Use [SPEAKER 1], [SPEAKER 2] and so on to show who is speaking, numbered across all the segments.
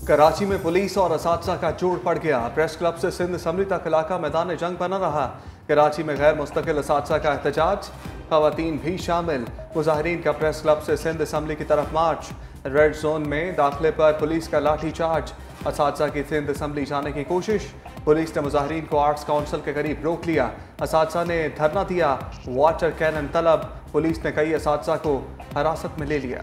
[SPEAKER 1] कराची में पुलिस और असातिज़ा का जोड़ पड़ गया। प्रेस क्लब से सिंध असम्बली तक इलाका मैदान जंग बना रहा। कराची में गैर मुस्तकिल असातिज़ा का एहतजाज, खवातीन भी शामिल। मुजाहिरीन का प्रेस क्लब से सिंध असम्बली की तरफ मार्च। रेड जोन में दाखिले पर पुलिस का लाठी चार्ज। असातिज़ा की सिंध असम्बली जाने की कोशिश। पुलिस ने मुजाहिरीन को आर्ट्स काउंसिल के करीब रोक लिया। असातिज़ा ने धरना दिया। वाटर कैनन तलब। पुलिस ने कई असातिज़ा को हिरासत में ले लिया।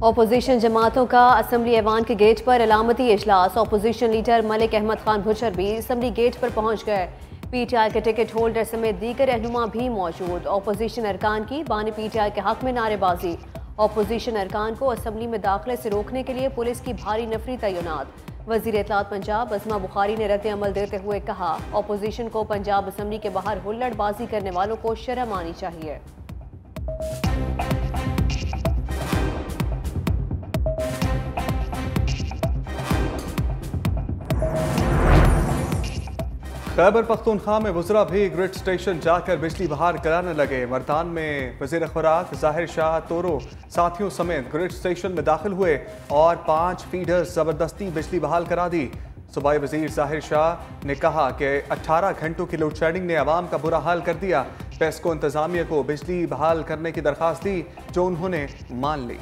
[SPEAKER 2] अपोजिशन जमातों का असम्बली ऐवान के गेट पर अलामती इजलास। अपोजिशन लीडर मलिक अहमद खान भुचर भी असम्बली गेट पर पहुंच गए। पीटीआई के टिकट होल्डर समेत दीगर रहनुमा भी मौजूद। अपोजिशन अरकान की बानी पीटीआई के हक में नारेबाजी। अपोजिशन अरकान को असम्बली में दाखिले से रोकने के लिए पुलिस की भारी नफरी तैनात। वजीर इत्तलात पंजाब अज़मा बुखारी ने रद्द अमल देते हुए कहा, अपोजिशन को पंजाब असम्बली के बाहर हुल्लड़बाजी करने वालों को शर्म आनी चाहिए।
[SPEAKER 1] खैबर पख्तूनख्वा में वज़रा भी ग्रिड स्टेशन जाकर बिजली बहाल कराने लगे। मर्दान में वज़ीर खुराक ज़ाहिर शाह तोरो साथियों समेत ग्रिड स्टेशन में दाखिल हुए और 5 फीडर्स ज़बरदस्ती बिजली बहाल करा दी। सूबाई वज़ीर ज़ाहिर शाह ने कहा कि 18 घंटों की लोड शेडिंग ने आवाम का बुरा हाल कर दिया। पेस्को इंतज़ामिया को बिजली बहाल करने की दरख्वास्त दी, जो उन्होंने मान ली।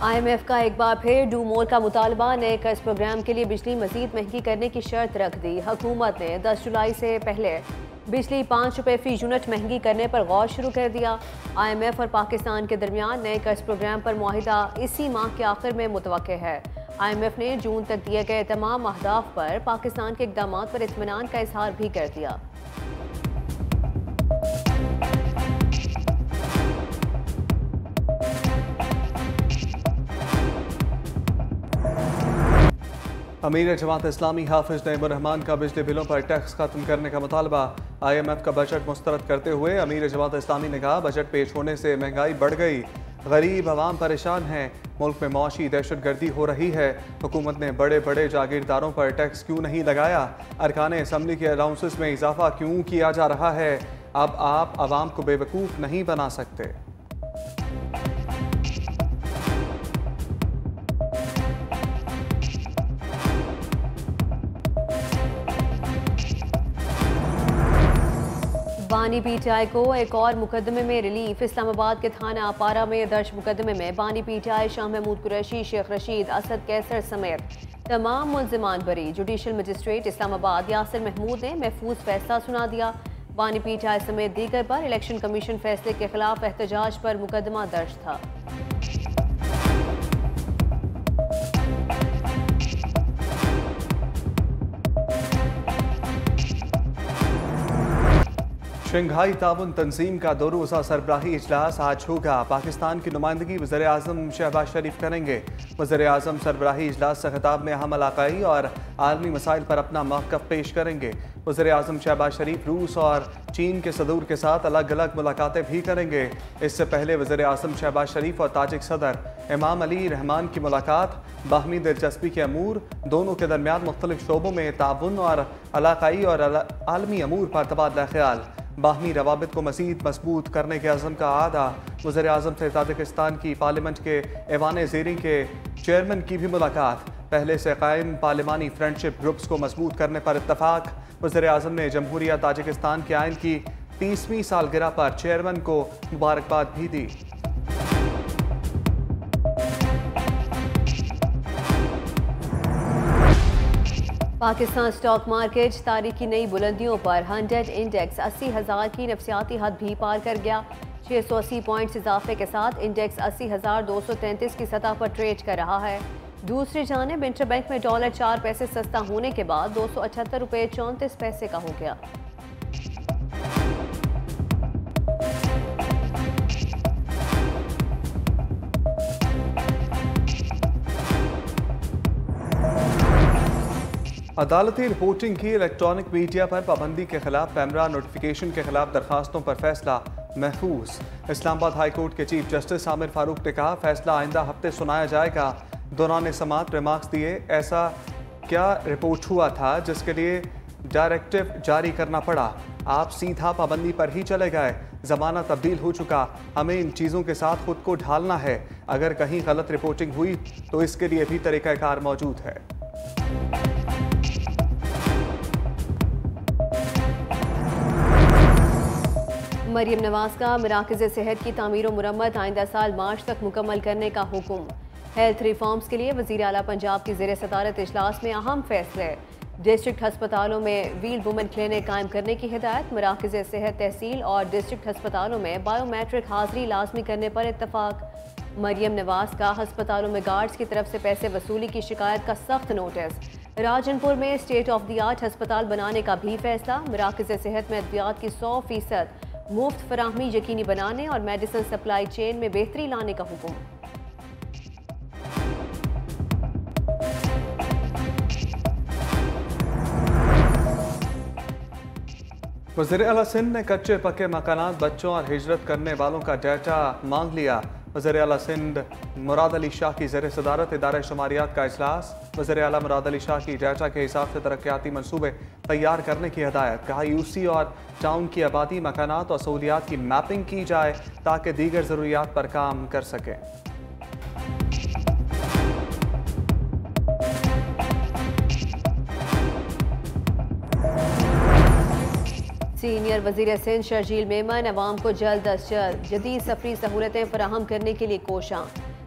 [SPEAKER 2] IMF का एक बार फिर डू मोर का मुतालबा। नए कर्ज प्रोग्राम के लिए बिजली मजीद महंगी करने की शर्त रख दी। हुकूमत ने 10 जुलाई से पहले बिजली 5 रुपये फी यूनिट महंगी करने पर गौर शुरू कर दिया। IMF और पाकिस्तान के दरमियान नए कर्ज प्रोग्राम पर मुआहिदा इसी माह के आखिर में मुतवक्के है। IMF ने जून तक दिए गए तमाम अहदाफ पर पाकिस्तान के इक़दाम पर इत्मीनान का इजहार भी कर दिया।
[SPEAKER 1] अमीर जमात इस्लामी हाफिज नईमुर्रहमान का बिजली बिलों पर टैक्स खत्म करने का मुतालबा। IMF का बजट मुस्तरद करते हुए अमीर जमात इस्लामी ने कहा, बजट पेश होने से महंगाई बढ़ गई, गरीब आवाम परेशान हैं, मुल्क में मौशी दहशत गर्दी हो रही है। हुकूमत ने बड़े बड़े जागीरदारों पर टैक्स क्यों नहीं लगाया? अरकान असम्बली के अलाउंसेस में इजाफा क्यों किया जा रहा है? अब आप आवाम को बेवकूफ़ नहीं बना सकते।
[SPEAKER 2] बानी पीटीआई को एक और मुकदमे में रिलीफ। इस्लामाबाद के थाना अपारा में दर्ज मुकदमे में बानी पीटीआई शाह महमूद कुरैशी, शेख रशीद, असद कैसर समेत तमाम मुल्जिमान बरी। जुडिशल मजिस्ट्रेट इस्लामाबाद यासिर महमूद ने महफूज फैसला सुना दिया। बानी पीटीआई समेत दीगर पर इलेक्शन कमीशन फैसले के खिलाफ एहतजाज पर मुकदमा दर्ज था।
[SPEAKER 1] शंघाई ताउन तंजीम का 2 रोज़ा सरबराही इजलास आज होगा। पाकिस्तान की नुमाइंदगी वज़ीर आज़म शहबाज शरीफ करेंगे। वज़ीर आज़म सरबराही इजलास से खिताब में अहम इलाकाई और आलमी मसाइल पर अपना मौक़िफ़ पेश करेंगे। वज़ीर आज़म शहबाज शरीफ रूस और चीन के सदूर के साथ अलग अलग मुलाकातें भी करेंगे। इससे पहले वज़ीर आज़म शहबाज शरीफ और ताजिक सदर इमाम अली रहमान की मुलाकात बाहमी दिलचस्पी के अमूर, दोनों के दरमियान मुख्तलिफ शोबों में ताउन और इलाकाई और आलमी अमूर पर तबादला ख्याल, बाहमी रवाबित को मज़ीद मजबूत करने के अज़म का आदा। वज़ीर आज़म से ताजिकिस्तान की पार्लियामेंट के ऐवान ज़ेरी के चेयरमैन की भी मुलाकात। पहले से कायम पार्लिमानी फ्रेंडशिप ग्रुप्स को मजबूत करने पर इत्तफाक। वज़ीर आज़म ने जमहूरिया ताजिकिस्तान के आइन की 30वीं सालगिरह पर चेयरमैन को मुबारकबाद भी दी।
[SPEAKER 2] पाकिस्तान स्टॉक मार्केट तारीख की नई बुलंदियों पर 100 इंडेक्स 80,000 की नफसियाती हद भी पार कर गया। 680 पॉइंट्स इजाफे के साथ इंडेक्स 80,233 की सतह पर ट्रेड कर रहा है। दूसरी जानिब इंटरबैंक में डॉलर 4 पैसे सस्ता होने के बाद 278 रुपये 34 पैसे का हो गया।
[SPEAKER 1] अदालती रिपोर्टिंग की इलेक्ट्रॉनिक मीडिया पर पाबंदी के खिलाफ पैमरा नोटिफिकेशन के खिलाफ दरखास्तों पर फैसला महफूज। इस्लामाबाद हाई कोर्ट के चीफ जस्टिस आमिर फारूक ने कहा, फैसला आइंदा हफ्ते सुनाया जाएगा। दौरान समाअत रिमार्क्स दिए, ऐसा क्या रिपोर्ट हुआ था जिसके लिए डायरेक्टिव जारी करना पड़ा? आप सीधा पाबंदी पर ही चले गए। ज़माना तब्दील हो चुका, हमें इन चीज़ों के साथ खुद को ढालना है। अगर कहीं गलत रिपोर्टिंग हुई तो इसके लिए भी तरीक़ाकार मौजूद है।
[SPEAKER 2] मरियम नवाज का मराकज़ सेहत की तामीर व मुरम्मत आइंदा साल मार्च तक मुकम्मल करने का हुक्म। हेल्थ रिफॉर्म्स के लिए वज़ीर आला पंजाब की ज़ेर सदारत इजलास में अहम फैसले। डिस्ट्रिक्ट हस्पतालों में व्हील वुमेन क्लिनिक कायम करने की हिदायत। मराकज़ सेहत तहसील और डिस्ट्रिक्ट हस्पतालों में बायोमेट्रिक हाजिरी लाजमी करने पर इत्तफाक। मरियम नवाज का हस्पतालों में गार्ड्स की तरफ से पैसे वसूली की शिकायत का सख्त नोटिस। राजनपुर में स्टेट ऑफ द आर्ट हस्पताल बनाने का भी फैसला। मराकज़ सेहत में अद्वियात की 100% मुफ्त फराहमी यकीनी बनाने और मेडिसिन सप्लाई चेन में बेहतरी लाने का हुक्म।
[SPEAKER 1] वज़ीर आला सिंध ने कच्चे पक्के मकानात, बच्चों और हिजरत करने वालों का डाटा मांग लिया। वज़ीर आला सिंध मुराद अली शाह की ज़ेर सदारत इदारा शुमारियात का इजलास। वज़ीर आला मुराद अली शाह की डाटा के हिसाब से तरक्याती मनसूबे तैयार करने की हिदायत। कहा यूसी और टाउन की आबादी, मकानात और सहूलियात की मैपिंग की जाए ताकि दीगर ज़रूरियात पर काम कर सकें।
[SPEAKER 2] सीनियर वज़ीर सिंध शर्जील मेमन अवाम को जल्द अज जल्द जदीद सफरी सहूलतें फराहम करने के लिए कोशां।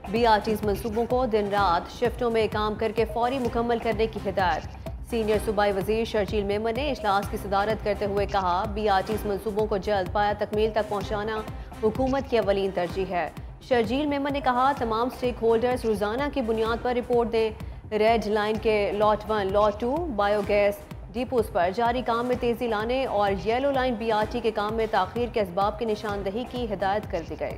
[SPEAKER 2] BRTs मनसूबों को दिन रात शिफ्टों में काम करके फौरी मुकम्मल करने की हिदायत। सीनियर सूबाई वज़ीर शर्जील मेमन ने इजलास की सदारत करते हुए कहा, BRTs मनसूबों को जल्द पाया तकमील तक पहुँचाना हुकूमत की अवलीन तरजीह है। शर्जील मेमन ने कहा, तमाम स्टेक होल्डर्स रोज़ाना की बुनियाद पर रिपोर्ट दें। रेड लाइन के लॉट 1, लॉट 2 बायोगैस डिपोज पर जारी काम में तेजी लाने और येलो लाइन BRT के काम में ताखीर के असबाब की निशानदही की हिदायत कर दी गई।